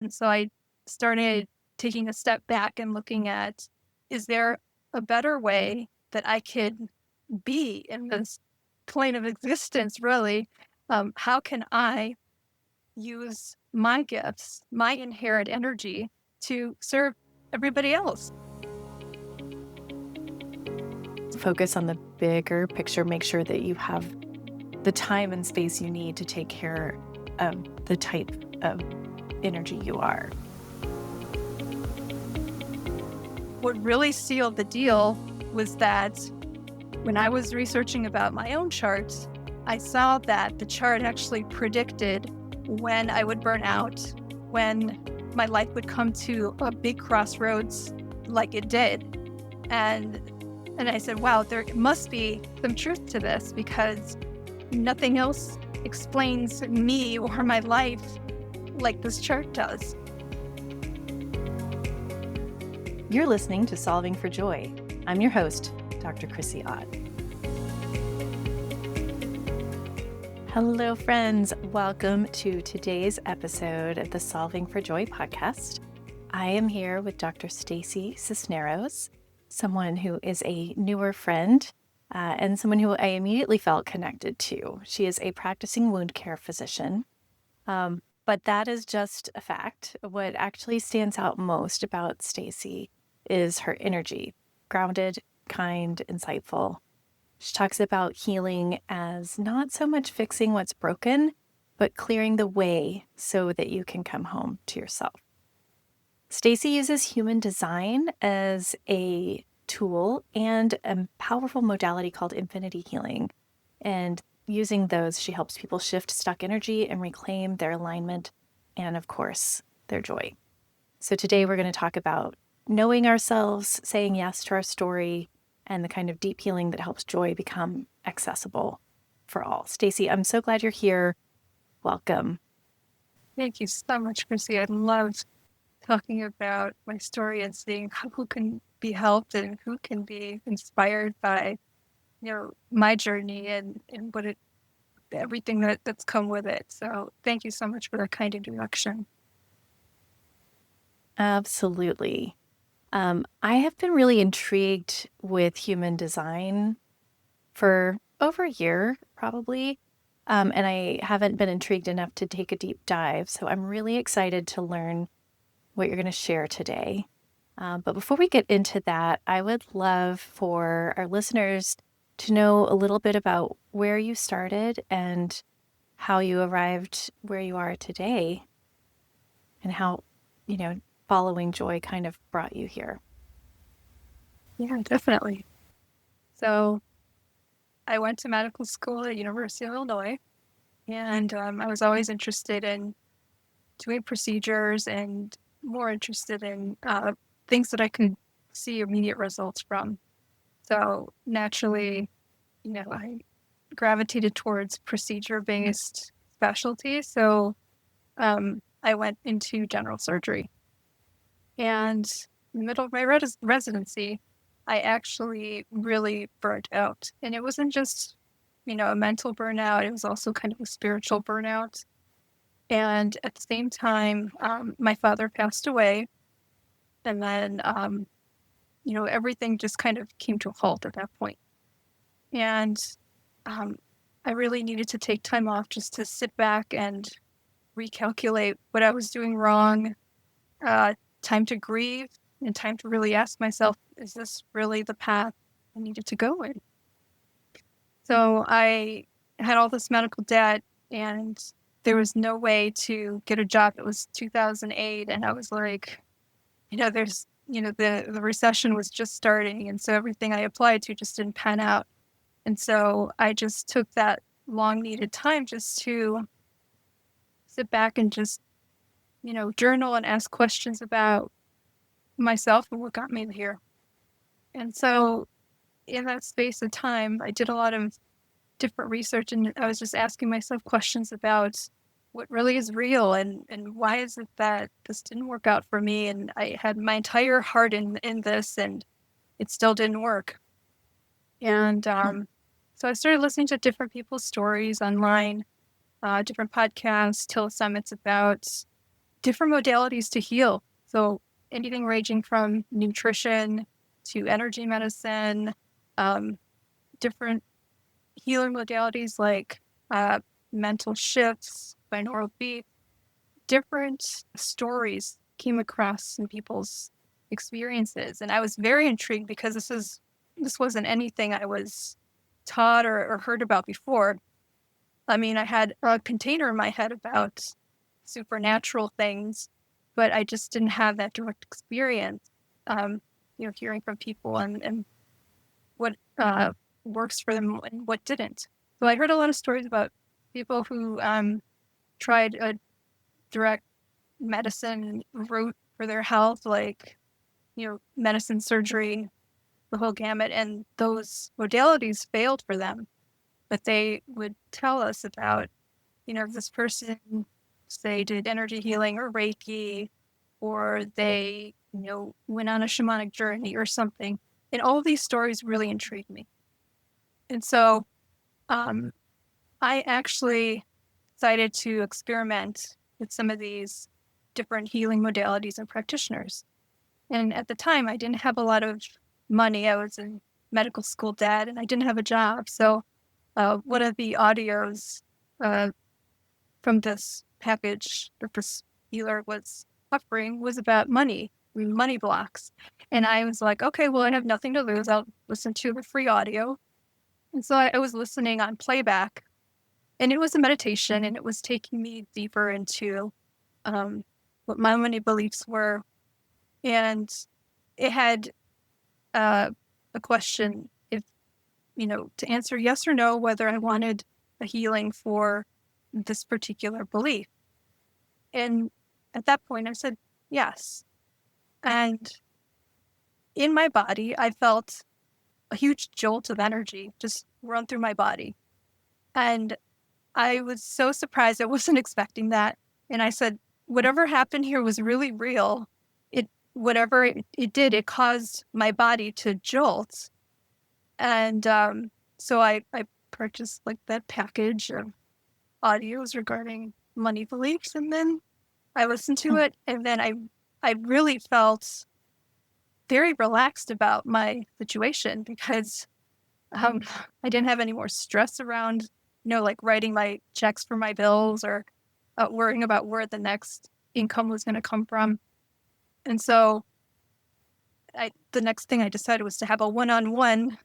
And so I started taking a step back and looking at, is there a better way that I could be in this plane of existence, really? How can I use my gifts, my inherent energy to serve everybody else? Focus on the bigger picture. Make sure that you have the time and space you need to take care of the type of energy you are. What really sealed the deal was that when I was researching about my own charts, I saw that the chart actually predicted when I would burn out, when my life would come to a big crossroads like it did. And and I said, wow, there must be some truth to this because nothing else explains me or my life like this chart does. You're listening to Solving for Joy. I'm your host, Dr. Chrissy Ott. Hello, friends. Welcome to today's episode of the Solving for Joy podcast. I am here with Dr. Stacy Cisneros, someone who is a newer friend and someone who I immediately felt connected to. She is a practicing wound care physician, but that is just a fact. What actually stands out most about Stacy is her energy, grounded, kind, insightful. She talks about healing as not so much fixing what's broken, but clearing the way so that you can come home to yourself. Stacy uses human design as a tool and a powerful modality called infinity healing. And using those, she helps people shift stuck energy and reclaim their alignment and, of course, their joy. So today we're going to talk about knowing ourselves, saying yes to our story, and the kind of deep healing that helps joy become accessible for all. Stacy, I'm so glad you're here. Welcome. Thank you so much, Chrissy. I love talking about my story and seeing who can be helped and who can be inspired by, my journey and everything that's come with it. So thank you so much for that kind introduction. Absolutely. I have been really intrigued with human design for over a year, probably. And I haven't been intrigued enough to take a deep dive. So I'm really excited to learn what you're going to share today. But before we get into that, I would love for our listeners to know a little bit about where you started and how you arrived where you are today and how, following joy kind of brought you here. Yeah, definitely. So I went to medical school at University of Illinois, and I was always interested in doing procedures and more interested in things that I could see immediate results from. So naturally, I gravitated towards procedure-based specialties. So I went into general surgery. And in the middle of my residency, I actually really burnt out. And it wasn't just, a mental burnout, it was also kind of a spiritual burnout. And at the same time, my father passed away. And then, everything just kind of came to a halt at that point. And um, I really needed to take time off just to sit back and recalculate what I was doing wrong, time to grieve, and time to really ask myself, is this really the path I needed to go in? So I had all this medical debt, and there was no way to get a job. It was 2008, and I was like, there's, the recession was just starting, and so everything I applied to just didn't pan out. And so I just took that long needed time just to sit back and just, journal and ask questions about myself and what got me here. And so in that space of time, I did a lot of different research, and I was just asking myself questions about what really is real and why is it that this didn't work out for me. And I had my entire heart in this, and it still didn't work. And so I started listening to different people's stories online, different podcasts, telesummits about different modalities to heal. So anything ranging from nutrition to energy medicine, um, different healing modalities like mental shifts, binaural beats, different stories came across in people's experiences. And I was very intrigued because this wasn't anything I was taught or heard about before. I mean, I had a container in my head about supernatural things, but I just didn't have that direct experience. Um, hearing from people and what works for them and what didn't. So I heard a lot of stories about people who tried a direct medicine route for their health, like, medicine, surgery, the whole gamut, and those modalities failed for them. But they would tell us about, if this person, say, did energy healing or Reiki, or they, went on a shamanic journey or something. And all of these stories really intrigued me. And so um, I actually decided to experiment with some of these different healing modalities and practitioners. And at the time, I didn't have a lot of money. I was in medical school debt and I didn't have a job. So one of the audios uh, from this package that this healer was offering was about money blocks. And I was like, okay, well, I have nothing to lose. I'll listen to the free audio. And so I was listening on playback, and it was a meditation, and it was taking me deeper into um, what my money beliefs were. And it had uh, a question if, to answer yes or no, whether I wanted a healing for this particular belief. And at that point, I said yes. And in my body, I felt a huge jolt of energy just run through my body. And I was so surprised. I wasn't expecting that. And I said, whatever happened here was really real. Whatever it did, it caused my body to jolt. And so I purchased like that package of audios regarding money beliefs. And then I listened to it. And then I really felt very relaxed about my situation because I didn't have any more stress around, like writing my checks for my bills or worrying about where the next income was going to come from. And so the next thing I decided was to have a one-on-one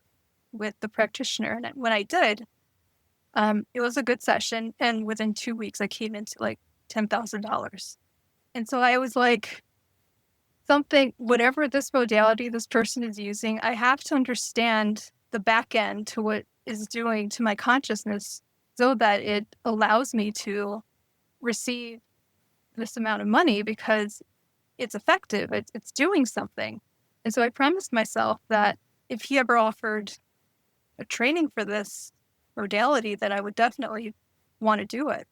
with the practitioner. And when I did, it was a good session. And within 2 weeks, I came into like $10,000. And so I was like, whatever this modality this person is using, I have to understand the back end to what is doing to my consciousness so that it allows me to receive this amount of money because it's effective. It's doing something. And so I promised myself that if he ever offered a training for this modality, that I would definitely want to do it.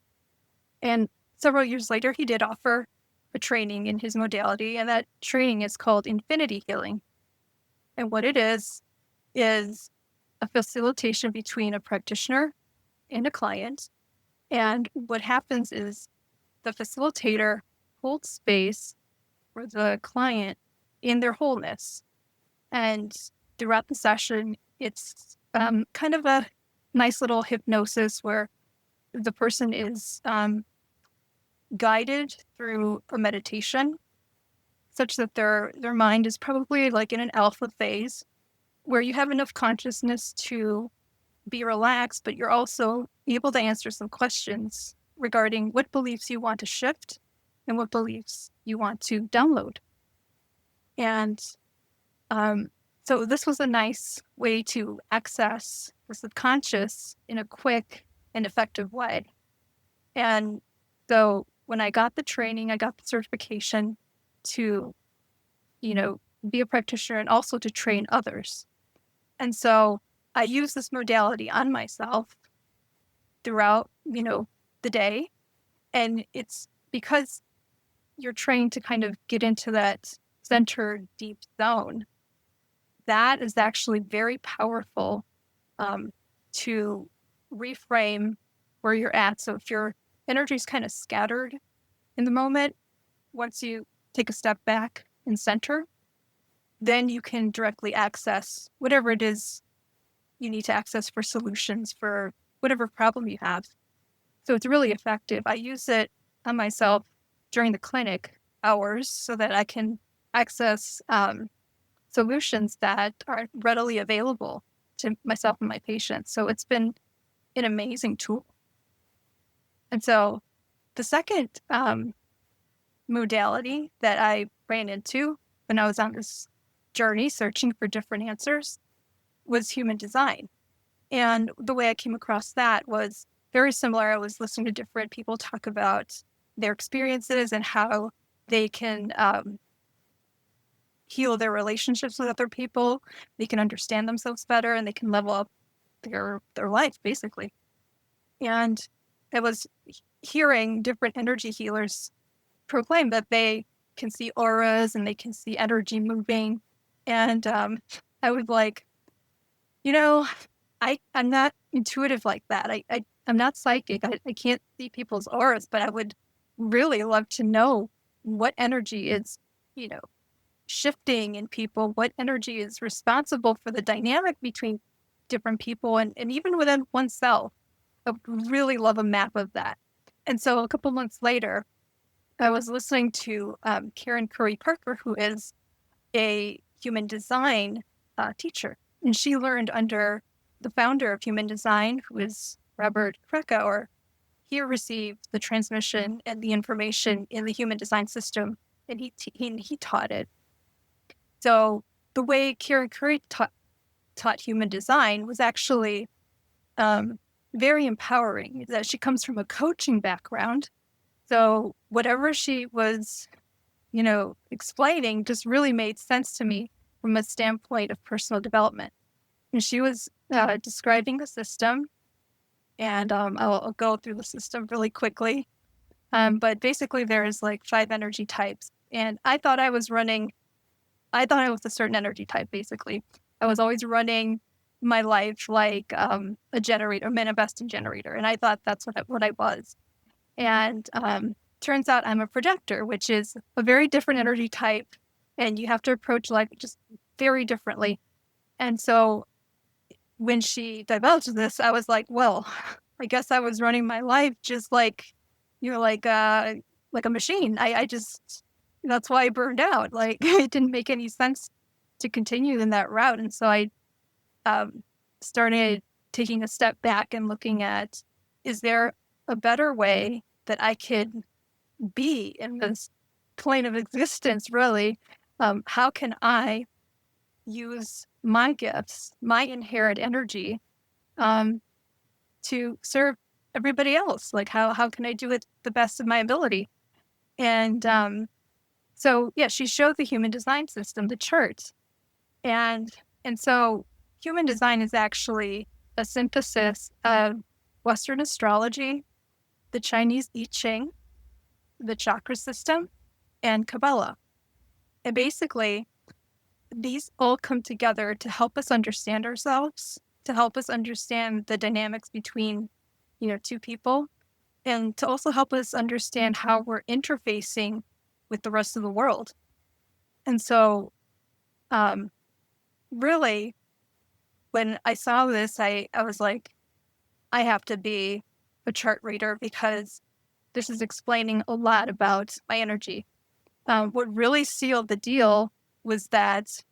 And several years later, he did offer a training in his modality, and that training is called Infinity Healing. And what it is a facilitation between a practitioner and a client. And what happens is the facilitator holds space for the client in their wholeness. And throughout the session, it's kind of a nice little hypnosis where the person is guided through a meditation such that their mind is probably like in an alpha phase where you have enough consciousness to be relaxed, but you're also able to answer some questions regarding what beliefs you want to shift and what beliefs you want to download. And so this was a nice way to access the subconscious in a quick and effective way. And so when I got the training, I got the certification to, be a practitioner and also to train others. And so I use this modality on myself throughout, the day. And it's because you're trained to kind of get into that center deep zone. That is actually very powerful to reframe where you're at. So if your energy is kind of scattered in the moment, once you take a step back and center, then you can directly access whatever it is you need to access for solutions for whatever problem you have. So it's really effective. I use it on myself during the clinic hours so that I can access solutions that are readily available to myself and my patients. So it's been an amazing tool. And so the second modality that I ran into when I was on this journey searching for different answers was human design. And the way I came across that was very similar. I was listening to different people talk about their experiences and how they can heal their relationships with other people. They can understand themselves better and they can level up their life, basically. And I was hearing different energy healers proclaim that they can see auras and they can see energy moving. And I was like, you know, I'm not intuitive like that. I'm not psychic. I can't see people's auras, but I would really love to know what energy is, you know, shifting in people, what energy is responsible for the dynamic between different people and even within oneself. I would really love a map of that. And so a couple months later, I was listening to Karen Curry Parker, who is a human design teacher. And she learned under the founder of human design, who is Robert Krakauer. He received the transmission and the information in the human design system, and he taught it. So the way Karen Curry taught human design was actually very empowering. That she comes from a coaching background. So whatever she was, explaining just really made sense to me from a standpoint of personal development. And she was describing the system, and I'll go through the system really quickly. But basically, there's like 5 energy types, and I thought I was a certain energy type. Basically, I was always running my life like a generator, a manifesting generator, and I thought that's what I was. And turns out I'm a projector, which is a very different energy type, and you have to approach life just very differently. And so when she divulged this, I was like, well, I guess I was running my life just like, like a machine. I just, that's why I burned out. Like it didn't make any sense to continue in that route. And so I started taking a step back and looking at, is there a better way that I could be in this plane of existence, really? How can I use my gifts, my inherent energy, to serve everybody else? Like, how can I do it the best of my ability? And so, yeah, she showed the human design system, the chart, and so human design is actually a synthesis of Western astrology, the Chinese I Ching, the chakra system, and Kabbalah. And basically, these all come together to help us understand ourselves, to help us understand the dynamics between, two people, and to also help us understand how we're interfacing with the rest of the world. And so, really, when I saw this, I was like, I have to be a chart reader because this is explaining a lot about my energy. What really sealed the deal was that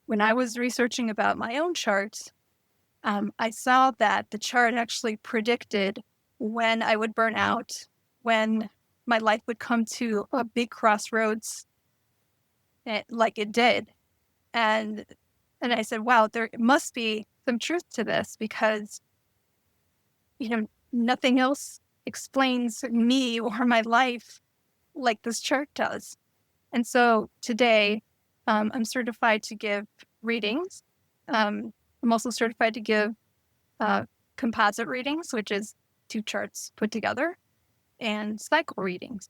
when I was researching about my own charts, I saw that the chart actually predicted when I would burn out, when my life would come to a big crossroads, like it did. And I said, wow, there must be some truth to this because, nothing else explains me or my life like this chart does. And so today, I'm certified to give readings. I'm also certified to give composite readings, which is 2 charts put together, and cycle readings.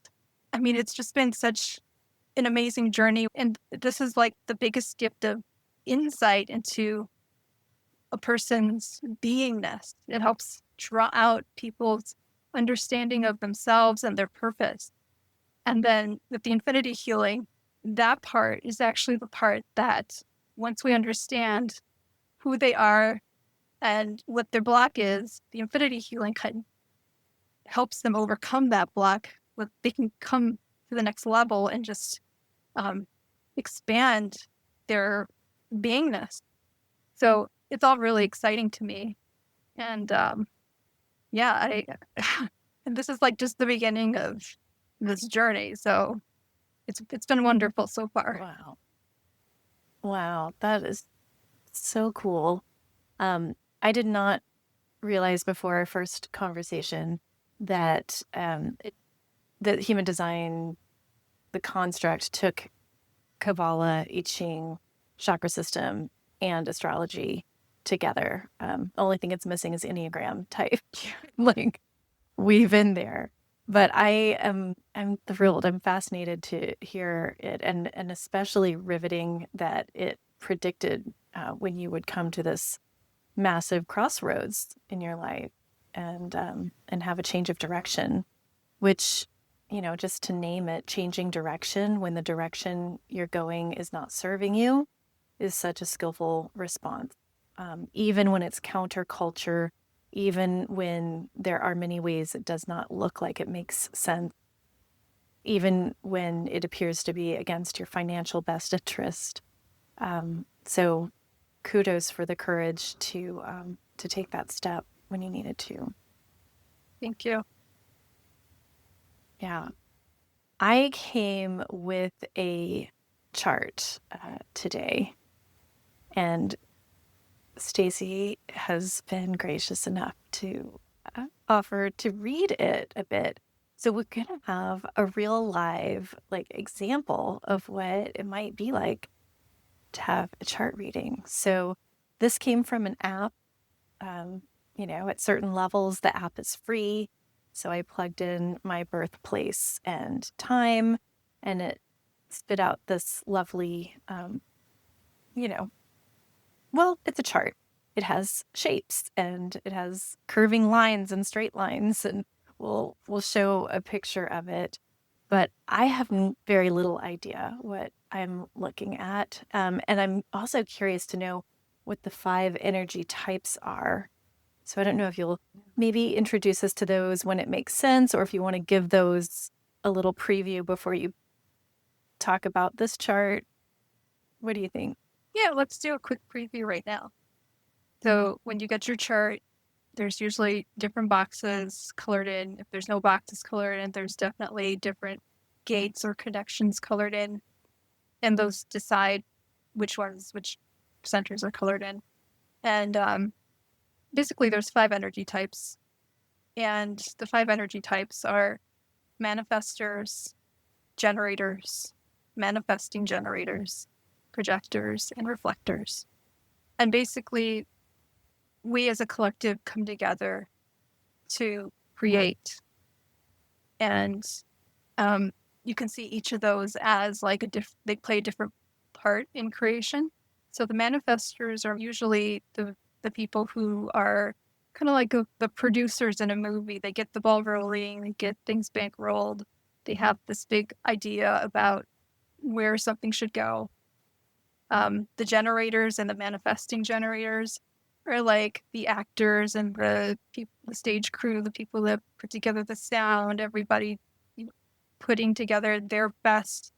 I mean, it's just been such an amazing journey. And this is like the biggest gift of insight into a person's beingness. It helps draw out people's understanding of themselves and their purpose. And then with the infinity healing, that part is actually the part that once we understand who they are and what their block is, the infinity healing kind of helps them overcome that block. They can come to the next level and just um, expand their beingness. So it's all really exciting to me. And yeah, and this is like just the beginning of this journey. So it's been wonderful so far. Wow. Wow. That is so cool. I did not realize before our first conversation that that human design, the construct, took Kabbalah, I Ching, chakra system, and astrology together. Only thing it's missing is Enneagram type, like weave in there. But I'm thrilled. I'm fascinated to hear it, and especially riveting that it predicted when you would come to this massive crossroads in your life and have a change of direction, which, just to name it, changing direction when the direction you're going is not serving you is such a skillful response. Even when it's counterculture, even when there are many ways it does not look like it makes sense, even when it appears to be against your financial best interest. So kudos for the courage to take that step when you needed to. Thank you. Yeah. I came with a chart today, and Stacy has been gracious enough to offer to read it a bit. So we're going to have a real live example of what it might be like to have a chart reading. So this came from an app. Um, at certain levels, the app is free. So I plugged in my birthplace and time, and it spit out this lovely, well, it's a chart. It has shapes and it has curving lines and straight lines, and we'll show a picture of it. But I have very little idea what I'm looking at, and I'm also curious to know what the 5 energy types are. So I don't know if you'll maybe introduce us to those when it makes sense, or if you want to give those a little preview before you talk about this chart. What do you think? Yeah, let's do a quick preview right now. So when you get your chart, there's usually different boxes colored in. If there's no boxes colored in, there's definitely different gates or connections colored in. And those decide which centers are colored in. And basically, there's 5 energy types. And the 5 energy types are manifestors, generators, manifesting generators, projectors, and reflectors. And basically, we as a collective come together to create. And you can see each of those as they play a different part in creation. So the manifestors are usually the people who are kind of like the producers in a movie. They get the ball rolling, they get things bankrolled, they have this big idea about where something should go. The generators and the manifesting generators are like the actors and the stage crew, the people that put together the sound, everybody putting together their best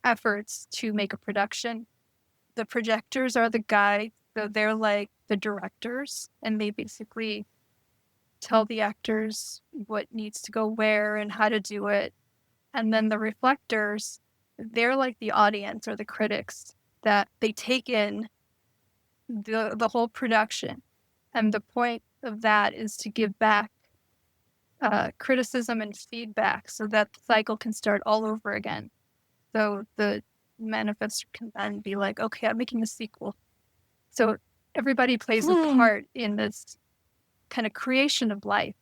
efforts to make a production. The projectors are the guides, so they're like the directors, and they basically tell the actors what needs to go where and how to do it. And then the reflectors, they're like the audience or the critics that they take in the whole production. And the point of that is to give back criticism and feedback so that the cycle can start all over again. So the manifestor can then be like, okay, I'm making a sequel. So everybody plays a part in this kind of creation of life.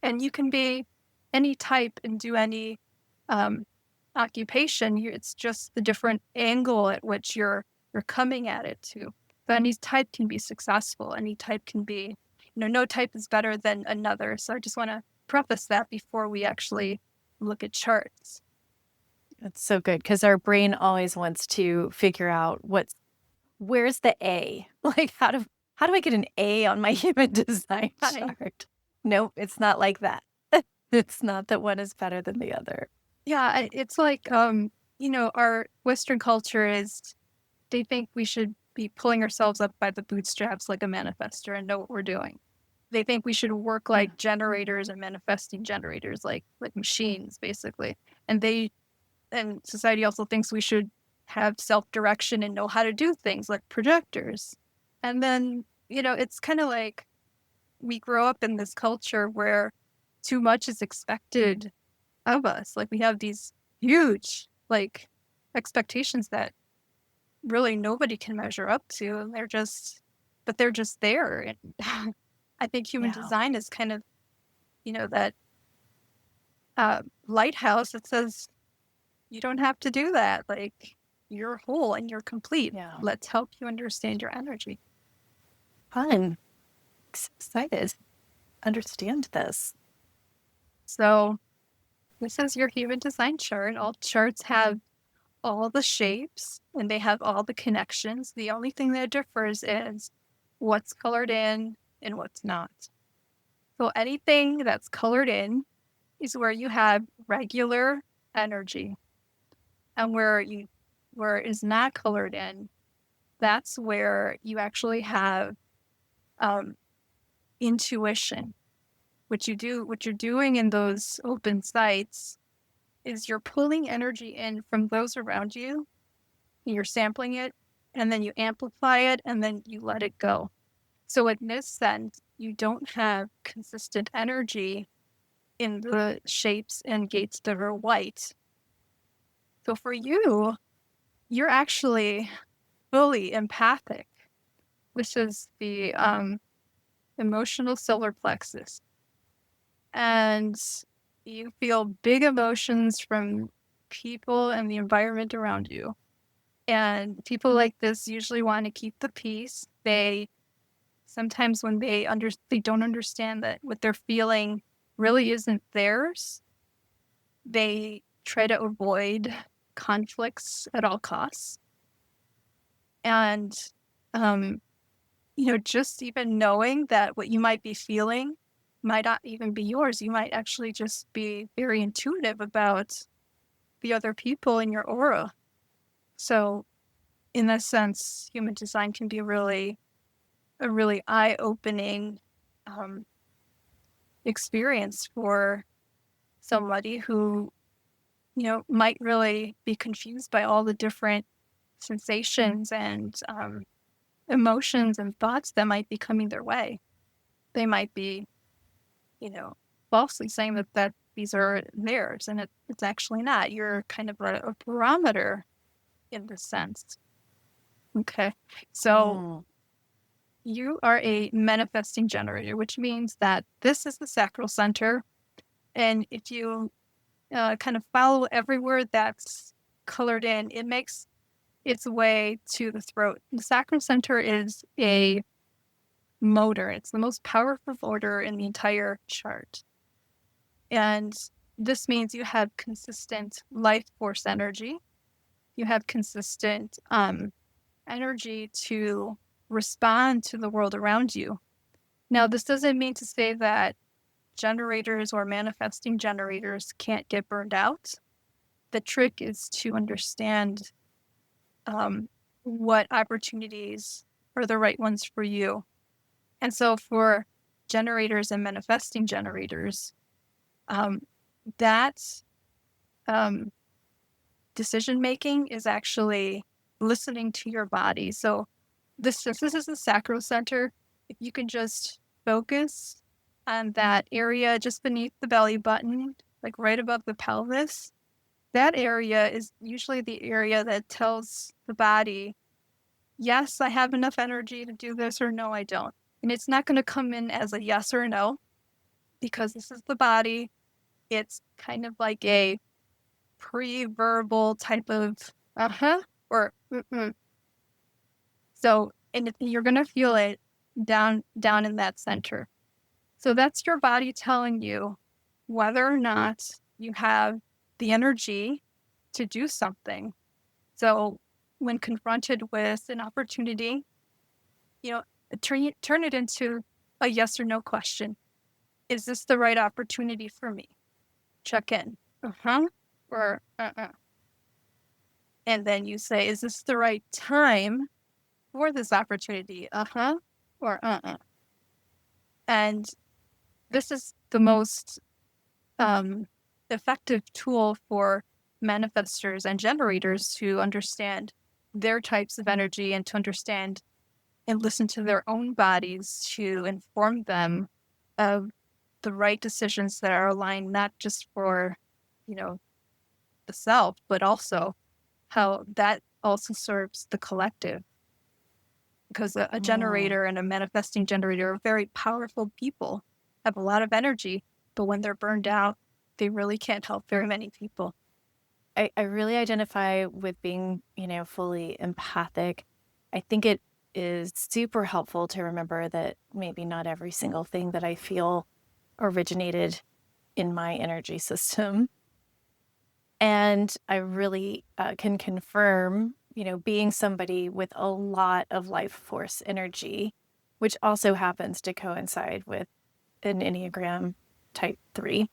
And you can be any type and do any occupation. It's just the different angle at which you're coming at it to. But any type can be successful. Any type can be, no type is better than another. So I just want to preface that before we actually look at charts. It's so good because our brain always wants to figure out where's the A? Like how do I get an A on my human design Right. chart? Nope, it's not like that. It's not that one is better than the other. Yeah, it's like, our Western culture is, they think we should be pulling ourselves up by the bootstraps like a manifestor and know what we're doing. They think we should work Yeah. like generators and manifesting generators, like machines, basically. And and society also thinks we should have self-direction and know how to do things like projectors. And then, it's kind of like we grow up in this culture where too much is expected of us. Like we have these huge like expectations that really nobody can measure up to, and they're just there. And I think human Yeah. design is kind of, that lighthouse that says you don't have to do that. Like you're whole and you're complete. Yeah. Let's help you understand your energy. Fun. Excited. Understand this. So this is your human design chart. All charts have all the shapes and they have all the connections. The only thing that differs is what's colored in and what's not. So anything that's colored in is where you have regular energy. And where it is not colored in, that's where you actually have um, intuition. What you're doing in those open sites is you're pulling energy in from those around you, and you're sampling it, and then you amplify it, and then you let it go. So in this sense, you don't have consistent energy in the shapes and gates that are white. So for you, you're actually fully empathic. This is the emotional solar plexus. And you feel big emotions from people and the environment around you. And people like this usually want to keep the peace. They sometimes when they don't understand that what they're feeling really isn't theirs, they try to avoid conflicts at all costs. And um, just even knowing that what you might be feeling might not even be yours. You might actually just be very intuitive about the other people in your aura. So in that sense, human design can be a really eye-opening um, experience for somebody who, might really be confused by all the different sensations and emotions and thoughts that might be coming their way. They might be, falsely saying that these are theirs, and it's actually not. You're kind of a barometer in this sense. Okay. So Mm. you are a manifesting generator, which means that this is the sacral center. And if you kind of follow everywhere that's colored in, it makes its way to the throat. The sacral center is a motor. It's the most powerful motor in the entire chart. And this means you have consistent life force energy. You have consistent energy to respond to the world around you. Now, this doesn't mean to say that generators or manifesting generators can't get burned out. The trick is to understand what opportunities are the right ones for you. And so for generators and manifesting generators, that um, decision making is actually listening to your body. So this is the sacral center. If you can just focus on that area just beneath the belly button, like right above the pelvis, that area is usually the area that tells the body, yes, I have enough energy to do this, or no, I don't. And it's not going to come in as a yes or no, because this is the body. It's kind of like a pre-verbal type of uh-huh or mm-mm. So, and you're going to feel it down in that center. So that's your body telling you whether or not you have the energy to do something. So when confronted with an opportunity, you know, turn it into a yes or no question. Is this the right opportunity for me? Check in. Uh-huh. Or uh-uh. And then you say, is this the right time for this opportunity? Uh-huh. Or uh-uh. And this is the most um, effective tool for manifestors and generators to understand their types of energy and to understand and listen to their own bodies to inform them of the right decisions that are aligned not just for, you know, the self, but also how that also serves the collective. Because a Mm. generator and a manifesting generator are very powerful people, have a lot of energy, but when they're burned out, they really can't help very many people. I really identify with being, fully empathic. I think it is super helpful to remember that maybe not every single thing that I feel originated in my energy system. And I really can confirm, being somebody with a lot of life force energy, which also happens to coincide with an Enneagram type 3,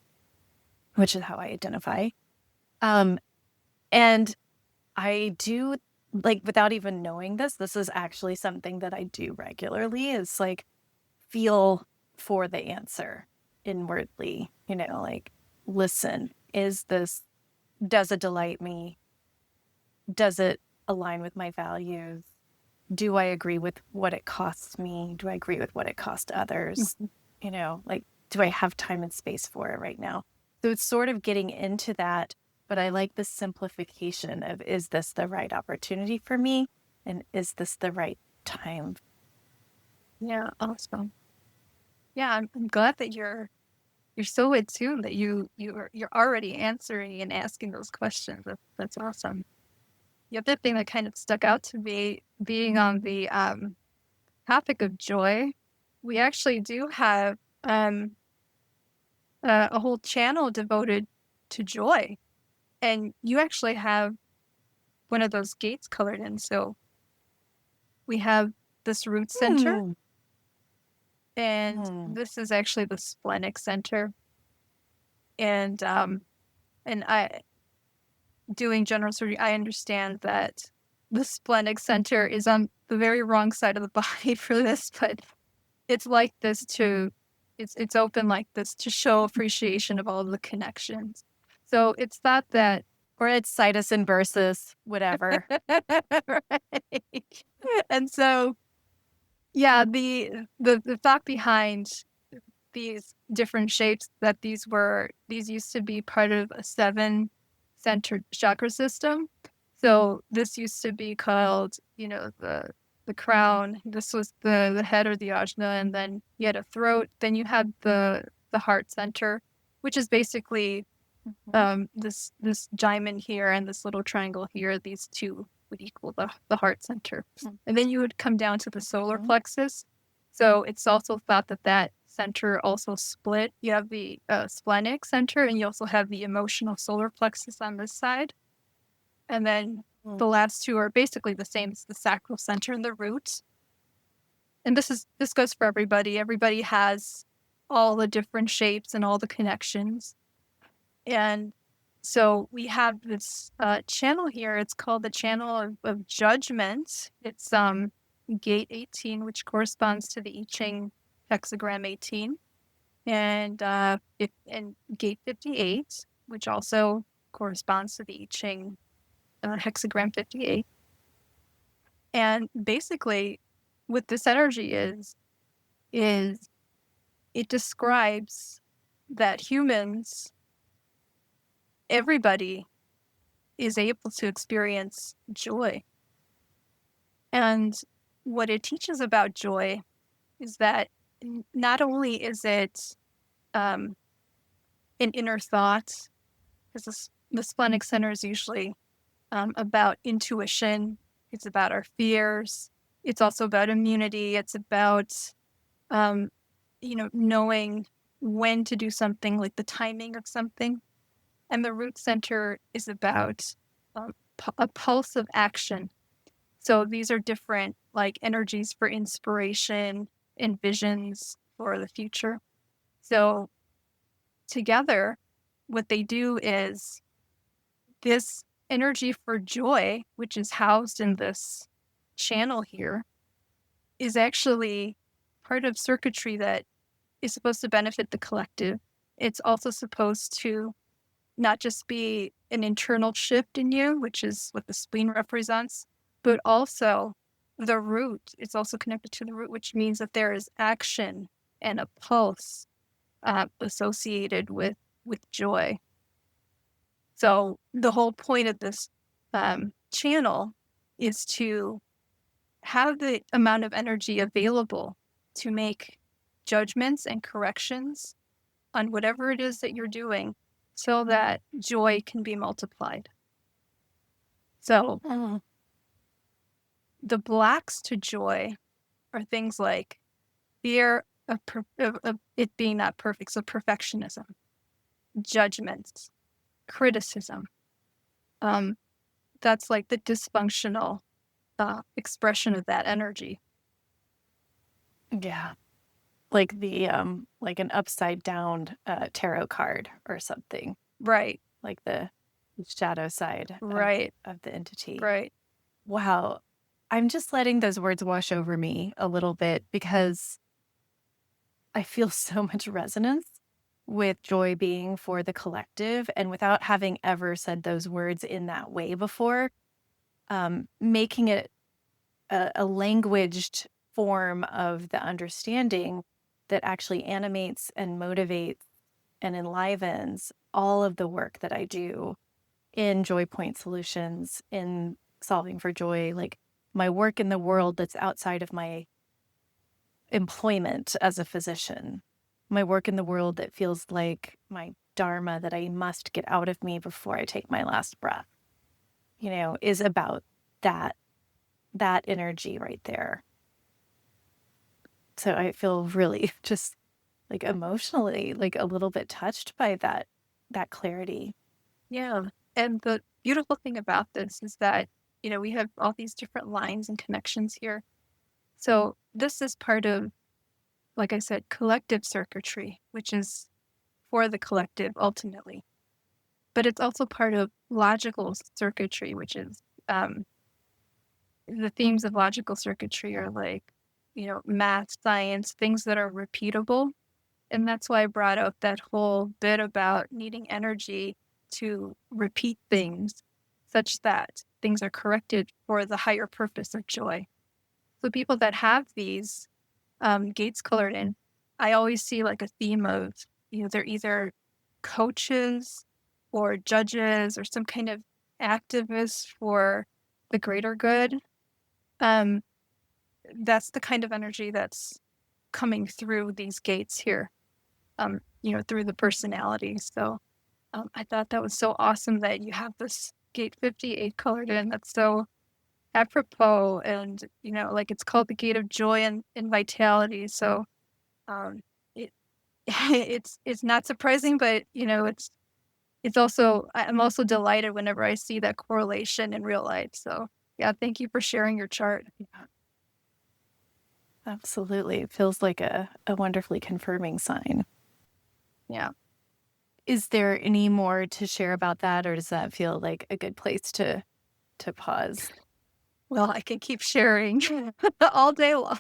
which is how I identify. Um, and I do, like, without even knowing this is actually something that I do regularly is like feel for the answer inwardly, like listen, does it delight me? Does it align with my values? Do I agree with what it costs me? Do I agree with what it costs others? Mhm. Like, do I have time and space for it right now? So it's sort of getting into that, but I like the simplification of, is this the right opportunity for me? And is this the right time? Yeah, awesome. Yeah, I'm glad that you're so attuned that you're already answering and asking those questions. That's awesome. The other thing that kind of stuck out to me, being on the topic of joy, we actually do have um, a whole channel devoted to joy, and you actually have one of those gates colored in. So we have this root center, Hmm. and Hmm. this is actually the splenic center. And I doing general surgery, I understand that the splenic center is on the very wrong side of the body for this, but it's like this to it's open like this to show appreciation of all the connections. So it's thought that Or it's situs inversus, whatever. right. And so yeah, the thought behind these different shapes that these used to be part of a seven centered chakra system. So this used to be called, the crown. This was the head or the ajna, and then you had a throat. Then you had the heart center, which is basically Mhm. this diamond here and this little triangle here. These two would equal the heart center, and then you would come down to the solar Mhm. plexus. So it's also thought that that center also split. You have the splenic center, and you also have the emotional solar plexus on this side. And then Mhm. the last two are basically the same as the sacral center and the root. And this goes for everybody. Everybody has all the different shapes and all the connections. And so we have this channel here. It's called the channel of judgment. It's gate 18, which corresponds to the I Ching hexagram 18, and and gate 58, which also corresponds to the I Ching hexagram 58. And basically, what this energy is it describes that humans, everybody is able to experience joy. And what it teaches about joy is that not only is it um, an inner thought, because the splenic center is usually about intuition, it's about our fears, it's also about immunity, it's about, um, knowing when to do something, like the timing of something. And the root center is about a pulse of action. So these are different like energies for inspiration and visions for the future. So together, what they do is this energy for joy, which is housed in this channel here, is actually part of circuitry that is supposed to benefit the collective. It's also supposed to not just be an internal shift in you, which is what the spleen represents, but also the root. It's also connected to the root, which means that there is action and a pulse associated with joy. So the whole point of this channel is to have the amount of energy available to make judgments and corrections on whatever it is that you're doing so that joy can be multiplied. So the blocks to joy are things like fear of it being not perfect, so perfectionism, judgments, criticism. That's like the dysfunctional expression of that energy. Yeah. Like the like an upside down tarot card or something. Right. Like the shadow side Right. of the entity. Right. Wow. I'm just letting those words wash over me a little bit because I feel so much resonance with joy being for the collective. And without having ever said those words in that way before, making it a languaged form of the understanding that actually animates and motivates and enlivens all of the work that I do in Joy Point Solutions, in Solving for Joy, like my work in the world that's outside of my employment as a physician, my work in the world that feels like my dharma that I must get out of me before I take my last breath, is about that energy right there. So I feel really just like emotionally like a little bit touched by that clarity. Yeah. And the beautiful thing about this is that, we have all these different lines and connections here. So this is part of, like I said, collective circuitry, which is for the collective ultimately. But it's also part of logical circuitry, which is the themes of logical circuitry are like, math, science, things that are repeatable. And that's why I brought up that whole bit about needing energy to repeat things such that things are corrected for the higher purpose of joy. So people that have these gates colored in, I always see like a theme of, they're either coaches or judges or some kind of activists for the greater good. Um, that's the kind of energy that's coming through these gates here, through the personality. So I thought that was so awesome that you have this gate 58 colored in. That's so apropos, and like it's called the gate of joy and vitality. So it it's not surprising, but it's also I'm also delighted whenever I see that correlation in real life. So yeah, thank you for sharing your chart. Yeah, absolutely. It feels like a wonderfully confirming sign. Yeah. Is there any more to share about that, or does that feel like a good place to pause? Well, I can keep sharing all day long.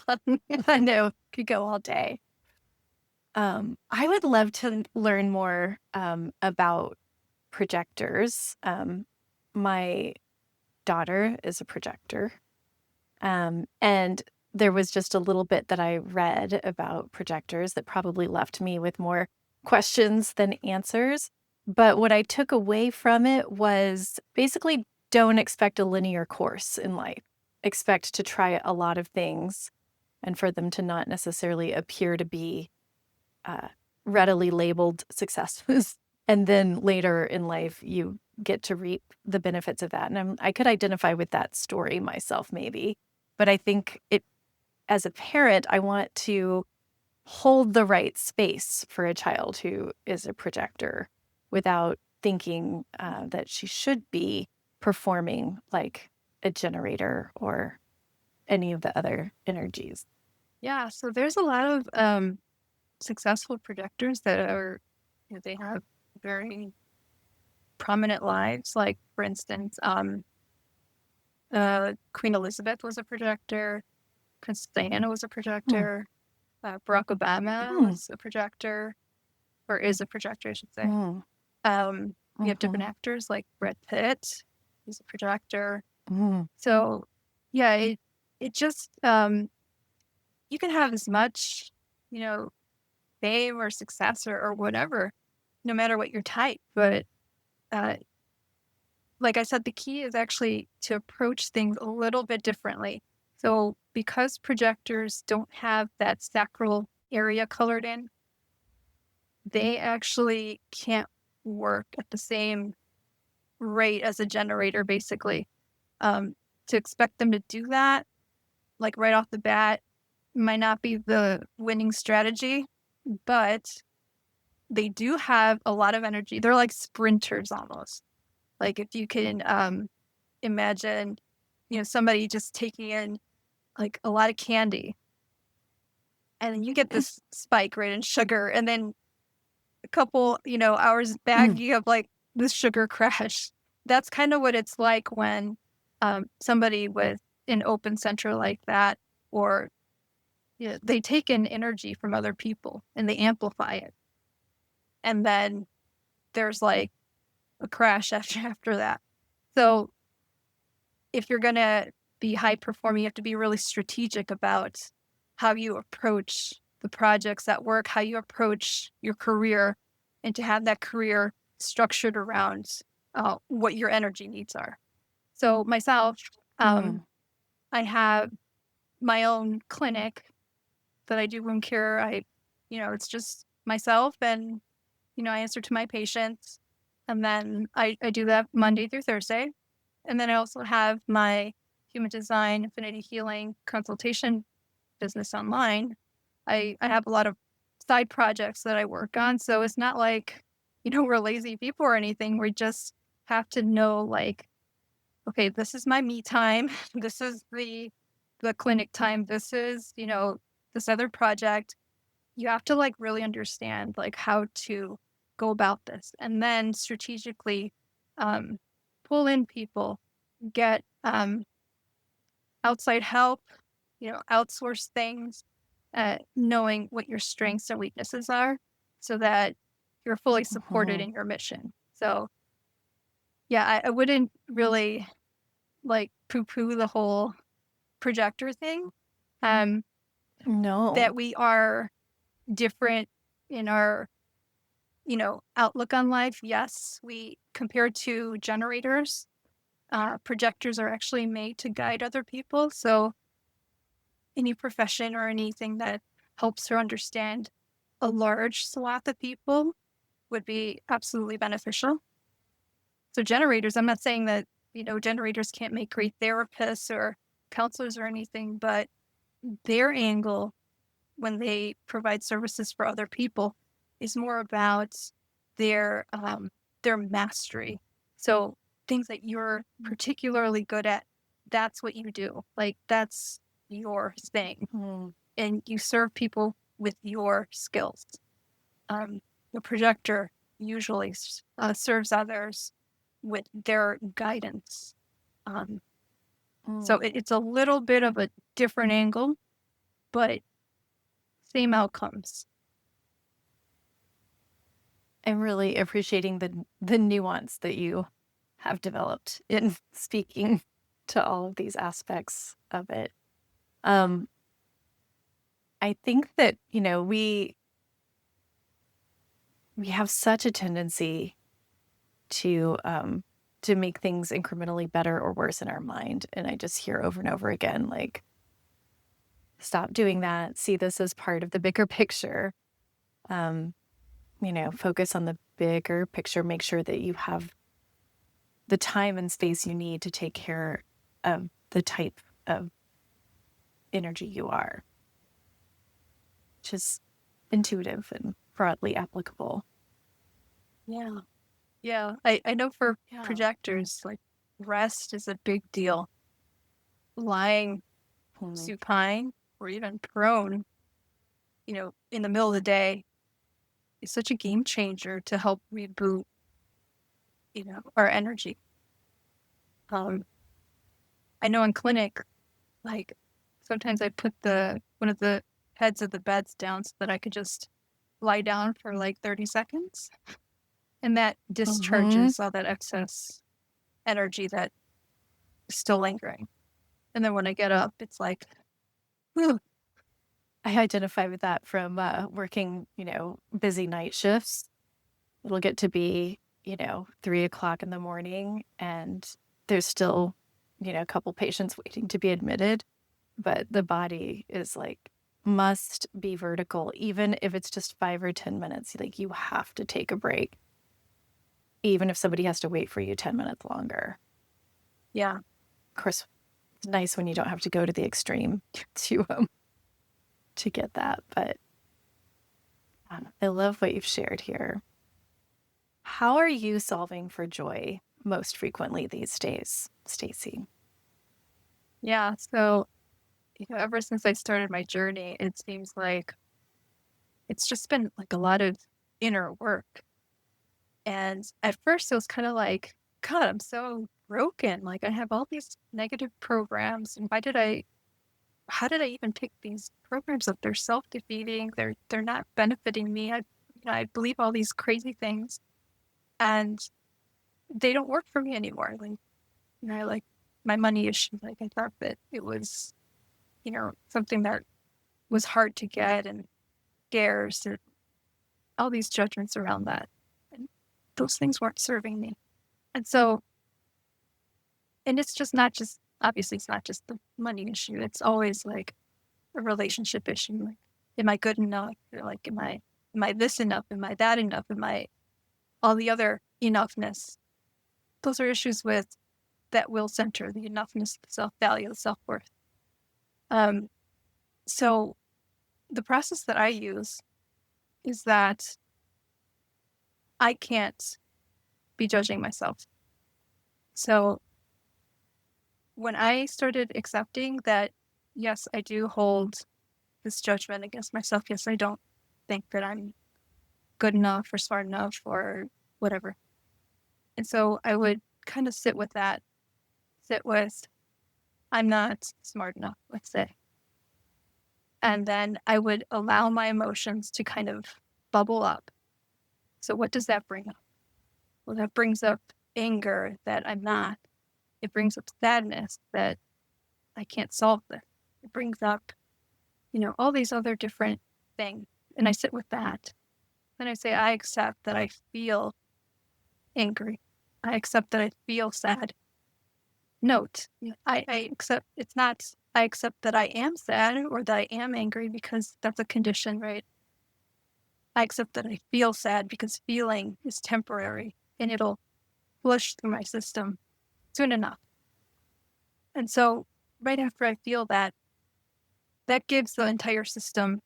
I know, could go all day. I would love to learn more about projectors. My daughter is a projector. And there was just a little bit that I read about projectors that probably left me with more questions than answers. But what I took away from it was basically don't expect a linear course in life. Expect to try a lot of things and for them to not necessarily appear to be readily labeled successes. And then later in life, you get to reap the benefits of that. And I could identify with that story myself, maybe. But I think as a parent, I want to hold the right space for a child who is a projector without thinking that she should be performing like a generator or any of the other energies? Yeah, so there's a lot of successful projectors that are, they have very prominent lives. Like, for instance, Queen Elizabeth was a projector, Princess Diana was a Hmm. projector, Barack Obama Hmm. was a projector, or is a projector, I should say. Hmm. We have Hmm. different actors like Brad Pitt, he's a projector. Hmm. So, yeah, it just you can have as much, you know, fame or success or whatever, no matter what your type. But uh, like I said, the key is actually to approach things a little bit differently. So because projectors don't have that sacral area colored in, they actually can't work at the same rate as a generator, basically. To expect them to do that, like right off the bat, might not be the winning strategy, but they do have a lot of energy. They're like sprinters almost. Like, if you can imagine, somebody just taking in like a lot of candy, and then you get this spike right in sugar, and then a couple, hours back, you have like this sugar crash. That's kind of what it's like when somebody with an open center like that, or they take in energy from other people and they amplify it. And then there's like a crash after that. So if you're going to be high performing, you have to be really strategic about how you approach the projects at work, how you approach your career, and to have that career structured around what your energy needs are. So myself, Hmm. I have my own clinic that I do wound care. It's just myself, and, I answer to my patients. And then I do that Monday through Thursday. And then I also have my human design, infinity healing consultation business online. I have a lot of side projects that I work on. So it's not like, we're lazy people or anything. We just have to know, like, okay, this is my me time. This is the clinic time. This is, this other project. You have to like really understand like how to go about this, and then strategically um, pull in people, get outside help, outsource things, knowing what your strengths and weaknesses are so that you're fully supported Hmm. in your mission. So, yeah, I wouldn't really like poo poo the whole projector thing. Um, No. that we are different in our, outlook on life. Yes, we compared to generators, projectors are actually made to guide other people. So any profession or anything that helps her understand a large swath of people would be absolutely beneficial. So generators, I'm not saying that, generators can't make great therapists or counselors or anything, but their angle when they provide services for other people is more about their mastery. So things that you're particularly good at, that's what you do. Like, that's your thing, Hmm. and you serve people with your skills. The projector usually serves others with their guidance. Um, so Hmm. it's a little bit of a different angle, but same outcomes. I'm really appreciating the nuance that you have developed in speaking to all of these aspects of it. Um, I think that, we have such a tendency to make things incrementally better or worse in our mind. And I just hear over and over again, like, stop doing that. See this as part of the bigger picture. Um, focus on the bigger picture. Make sure that you have the time and space you need to take care of the type of energy you are, which is intuitive and broadly applicable. Yeah. Yeah. I know for Yeah. projectors, like rest is a big deal. Lying Mhm. supine or even prone, in the middle of the day is such a game changer to help reboot, our energy. Um, I know in clinic, like sometimes I put the one of the heads of the beds down so that I could just lie down for like 30 seconds. And that Mhm. discharges all that excess energy that is still lingering. And then when I get up, it's like, whew, I identify with that from working, busy night shifts. It'll get to be, 3 o'clock in the morning, and there's still, a couple patients waiting to be admitted, but the body is like, must be vertical, even if it's just 5 or 10 minutes. Like, you have to take a break, even if somebody has to wait for you 10 minutes longer. yeah, Of course, it's nice when you don't have to go to the extreme to to get that. But I love what you've shared here. How are you solving for joy most frequently these days, Stacy? yeah. So, ever since I started my journey, it seems like it's just been like a lot of inner work. And at first, it was kind of like, God, I'm so broken. Like, I have all these negative programs. And how did I even pick these programs up? They're self-defeating. They're not benefiting me. I believe all these crazy things and they don't work for me anymore. Like my money issue, like I thought that it was, something that was hard to get and scarce and all these judgments around that. And those things weren't serving me. And so, and it's just not just, obviously, it's not just the money issue. It's always like a relationship issue. Like, am I good enough? Or like, am I this enough? Am I that enough? Am I all the other enoughness? Those are issues with that will center the enoughness, the self value, the self worth. Um, so the process that I use is that I can't be judging myself. So when I started accepting that, yes, I do hold this judgment against myself. Yes, I don't think that I'm good enough or smart enough or whatever. And so I would kind of sit with that, sit with, I'm not smart enough, let's say. And then I would allow my emotions to kind of bubble up. So what does that bring up? Well, that brings up anger that I'm not. It brings up sadness that I can't solve this. It brings up, all these other different things. And I sit with that. Then I say, I accept that I feel angry. I accept that I feel sad. Note, I accept it's not, I accept that I am sad or that I am angry because that's a condition, right? I accept that I feel sad because feeling is temporary and it'll flush through my system soon enough. And so right after I feel that, that gives the entire system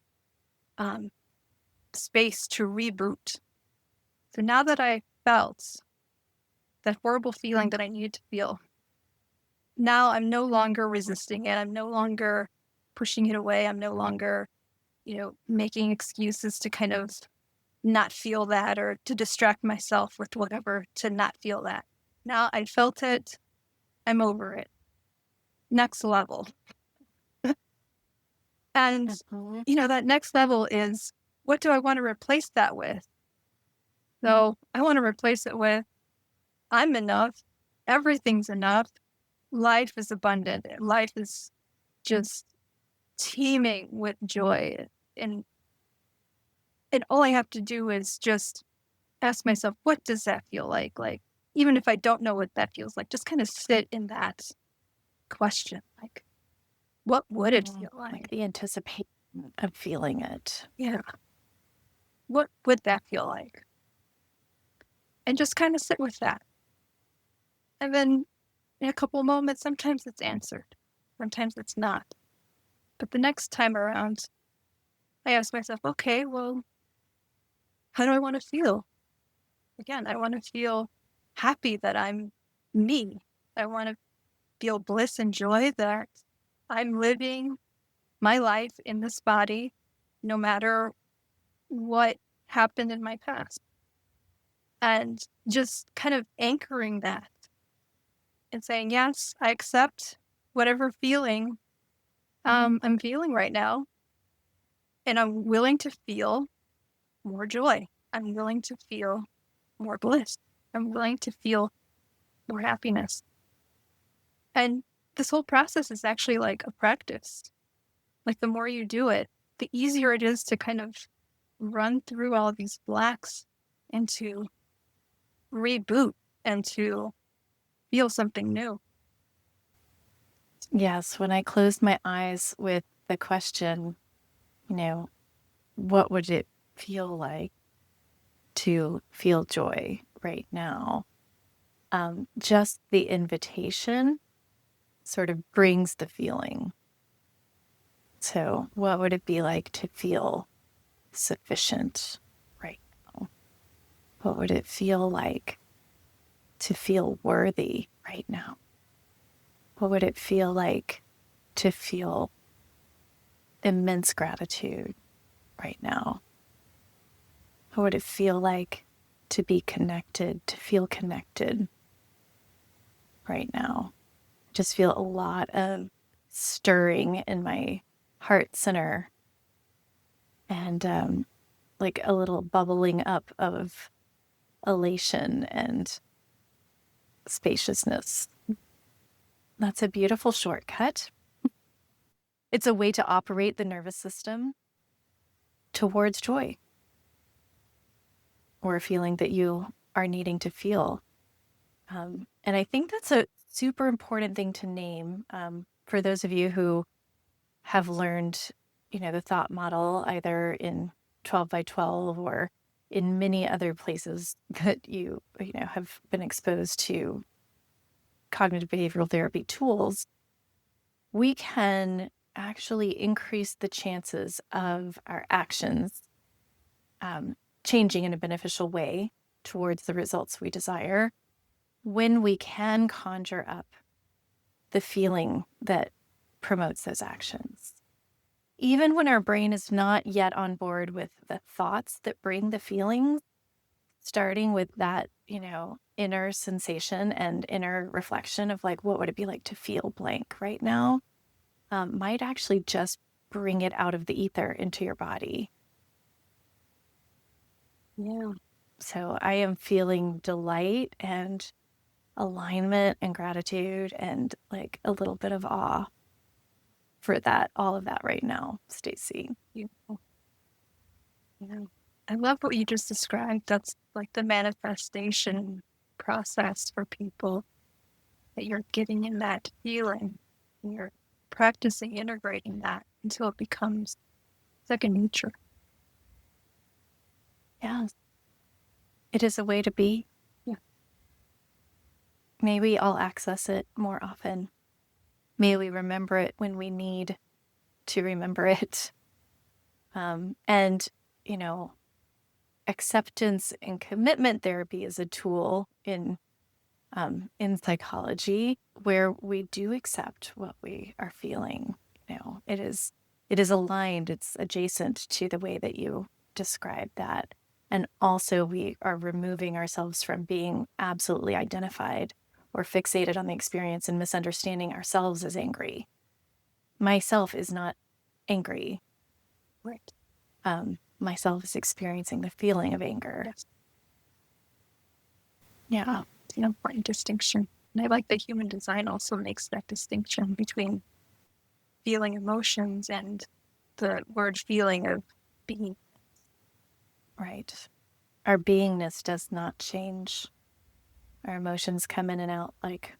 um, space to reboot. So now that I felt that horrible feeling that I needed to feel, now I'm no longer resisting it. I'm no longer pushing it away. I'm no longer, making excuses to kind of not feel that or to distract myself with whatever to not feel that. Now I felt it. I'm over it. Next level. And, Mhm. that next level is what do I want to replace that with? So I want to replace it with I'm enough. Everything's enough. Life is abundant. Life is just teeming with joy. And and all I have to do is just ask myself, what does that feel like? Like, even if I don't know what that feels like, just kind of sit in that question. Like, what would it feel Like like? the anticipation of feeling it. Yeah. What would that feel like? And just kind of sit with that. And then in a couple moments, sometimes it's answered, sometimes it's not. But the next time around, I ask myself, okay, well, how do I want to feel? Again, I want to feel happy that I'm me. I want to feel bliss and joy that I'm living my life in this body, no matter what happened in my past. And just kind of anchoring that and saying, yes, I accept whatever feeling I'm feeling right now. And I'm willing to feel more joy. I'm willing to feel more bliss. I'm willing to feel more happiness. And this whole process is actually like a practice. Like the more you do it, the easier it is to kind of run through all these blocks and to reboot and to feel something new. Yes, when I closed my eyes with the question, you know, what would it feel like to feel joy right now? Just the invitation sort of brings the feeling. So, what would it be like to feel sufficient right now? What would it feel like to feel worthy right now? What would it feel like to feel immense gratitude right now? What would it feel like to be connected, to feel connected right now? Just feel a lot of stirring in my heart center and like a little bubbling up of elation and spaciousness. That's a beautiful shortcut. It's a way to operate the nervous system towards joy or a feeling that you are needing to feel. And I think that's a super important thing to name for those of you who have learned, the thought model either in 12 by 12 or in many other places that have been exposed to cognitive behavioral therapy tools. We can actually increase the chances of our actions changing in a beneficial way towards the results we desire when we can conjure up the feeling that promotes those actions. Even when our brain is not yet on board with the thoughts that bring the feelings, starting with that, inner sensation and inner reflection of like, what would it be like to feel blank right now, might actually just bring it out of the ether into your body. Yeah. So I am feeling delight and alignment and gratitude and like a little bit of awe for that, all of that right now, Stacy. Beautiful. Yeah. I love what you just described. That's like the manifestation process for people that you're getting in that feeling. And you're practicing integrating that until it becomes second nature. Yes, it is a way to be. Yeah. May we all access it more often. May we remember it when we need to remember it. And, acceptance and commitment therapy is a tool in psychology where we do accept what we are feeling. It is aligned, it's adjacent to the way that you described that. And also we are removing ourselves from being absolutely identified or fixated on the experience and misunderstanding ourselves as angry. Myself is not angry. Right. Myself is experiencing the feeling of anger. Yes. Yeah. It's an important distinction. And I like that human design also makes that distinction between feeling emotions and the word feeling of being. Right. Our beingness does not change. Our emotions come in and out like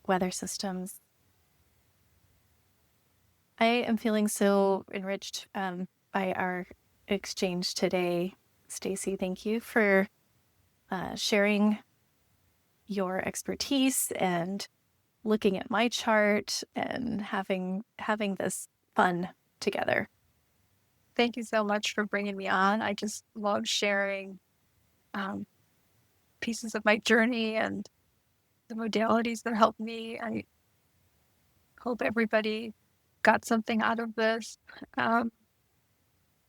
weather systems. I am feeling so enriched by our exchange today. Stacy, thank you for sharing your expertise and looking at my chart and having this fun together. Thank you so much for bringing me on. I just love sharing pieces of my journey and the modalities that helped me. I hope everybody got something out of this. Um,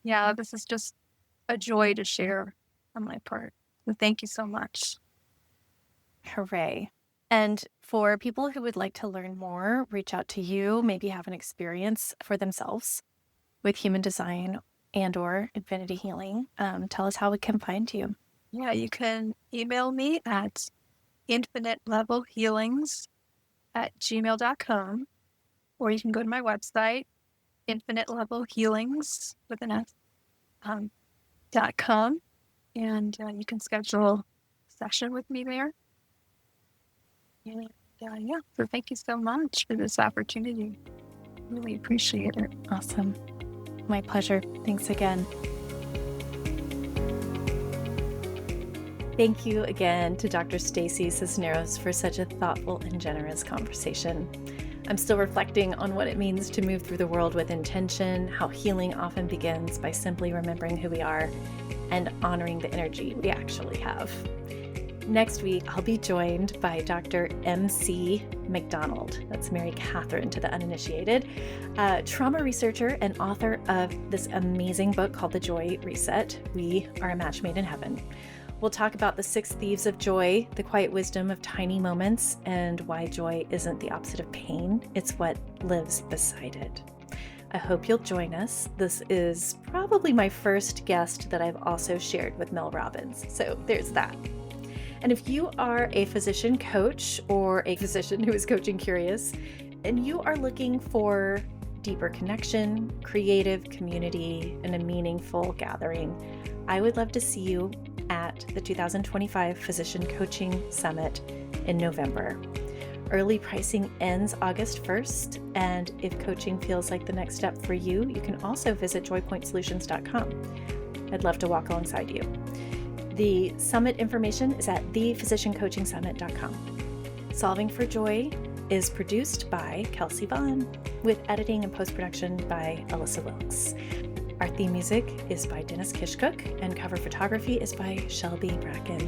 yeah, this is just a joy to share on my part. So thank you so much. Hooray. And for people who would like to learn more, reach out to you, maybe have an experience for themselves with human design and or infinity healing, tell us how we can find you. Yeah, you can email me at infinitelevelhealings@gmail.com, or you can go to my website, infinitelevelhealings with an S, .com, and you can schedule a session with me there. And yeah, so thank you so much for this opportunity. Really appreciate it. Awesome. My pleasure. Thanks again. Thank you again to Dr. Stacy Cisneros for such a thoughtful and generous conversation. I'm still reflecting on what it means to move through the world with intention, how healing often begins by simply remembering who we are and honoring the energy we actually have. Next week, I'll be joined by Dr. M.C. McDonald. That's Mary Catherine to the uninitiated, trauma researcher and author of this amazing book called The Joy Reset. We are a match made in heaven. We'll talk about the 6 thieves of joy, the quiet wisdom of tiny moments, and why joy isn't the opposite of pain. It's what lives beside it. I hope you'll join us. This is probably my first guest that I've also shared with Mel Robbins. So there's that. And if you are a physician coach or a physician who is coaching curious, and you are looking for deeper connection, creative community, and a meaningful gathering, I would love to see you at the 2025 Physician Coaching Summit in November. Early pricing ends August 1st, and if coaching feels like the next step for you, you can also visit joypointsolutions.com. I'd love to walk alongside you. The summit information is at thephysiciancoachingsummit.com. Solving for Joy is produced by Kelsey Vaughn, with editing and post-production by Alyssa Wilkes. Our theme music is by Dennis Kishcook, and cover photography is by Shelby Bracken.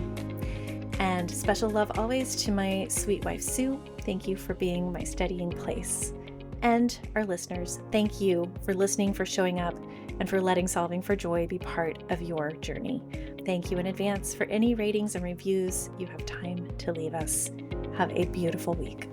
And special love always to my sweet wife, Sue. Thank you for being my steadying place. And our listeners, thank you for listening, for showing up, and for letting Solving for Joy be part of your journey. Thank you in advance for any ratings and reviews you have time to leave us. Have a beautiful week.